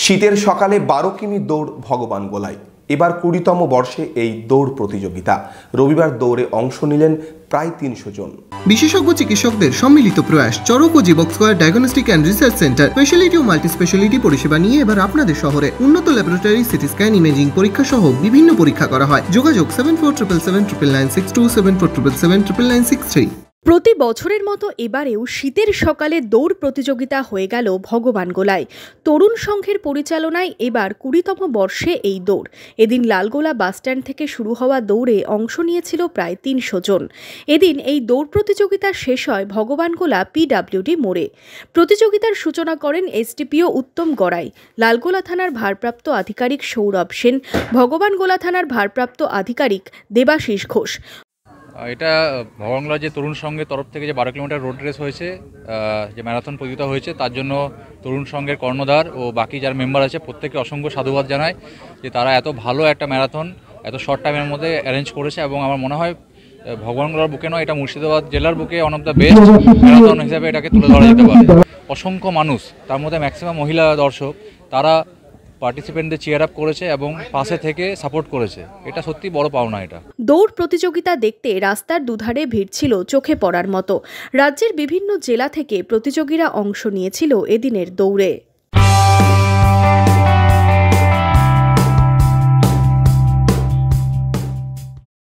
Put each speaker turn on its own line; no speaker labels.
শীতের সকালে 12 কিমি দৌড় ভগবান গোলায়। এবার 20তম বর্ষে এই দৌড় প্রতিযোগিতা। রবিবার দৌড়ে অংশ নিলেন প্রায় 300 জন।
বিশেষজ্ঞ চিকিৎসকদের সম্মিলিত প্রয়াস। চরক ও Jivak square diagnostic and research centre speciality ও মাল্টি স্পেশালিটি পরিষেবা নিয়ে এবার আপনাদের শহরে উন্নত ল্যাবরেটরি, সিটি স্ক্যান, ইমেজিং পরীক্ষা সহ বিভিন্ন পরীক্ষা করা হয়। যোগাযোগ 7477799627 7477799963।
প্রতি বছরের মতো এবারেও শীতের সকালে দৌড় প্রতিযোগিতা হয়ে গেল ভগবান গোলায়। তরুণ সংঘের পরিচালনায় এবার 20তম বর্ষে এই দৌড়। এদিন লালগোলা বাসস্ট্যান্ড থেকে শুরু হওয়া দৌড়ে অংশ নিয়েছিল প্রায় 300 জন। এদিন এই দৌড় প্রতিযোগিতা শেষ হয় ভগবানগোলা পিডব্লিউডি মোড়ে। প্রতিযোগিতার সূচনা করেন এসডিপিও উত্তম গড়াই, লালগোলা থানার ভারপ্রাপ্ত আধিকারিক সৌরভ সেন, ভগবানগোলা থানার ভারপ্রাপ্ত আধিকারিক দেবাশিস ঘোষ।
এটা ভগবানগোলা যে তরুণ সংঘের তরফ থেকে যে 12 কিলোমিটার রোড রেস হয়েছে, যে ম্যারাথন প্রতিযোগিতা হয়েছে, তার জন্য তরুণ সংঘের কর্ণধার ও বাকি যারা মেম্বার আছে প্রত্যেককে অসংখ্য সাধুবাদ জানায় যে তারা এত ভালো একটা ম্যারাথন এত শর্ট টাইমের মধ্যে অ্যারেঞ্জ করেছে। এবং আমার মনে হয় ভগবানগোলার বুকে নয়, এটা মুর্শিদাবাদ জেলার বুকে one of the best marathon হিসেবে এটাকে তুলে ধরা যেতে পারে। অসংখ্য মানুষ, তার মধ্যে ম্যাক্সিমাম মহিলা দর্শক, তারা পার্টিসিপেন্টদের চিয়ার আপ করেছে এবং পাশে থেকে সাপোর্ট করেছে। এটা সত্যি বড় পাওনা। এটা
দৌড় প্রতিযোগিতা দেখতে রাস্তার দুধারে ভিড় ছিল চোখে পড়ার মতো। রাজ্যের বিভিন্ন জেলা থেকে প্রতিযোগীরা অংশ নিয়েছিল এদিনের দৌড়ে।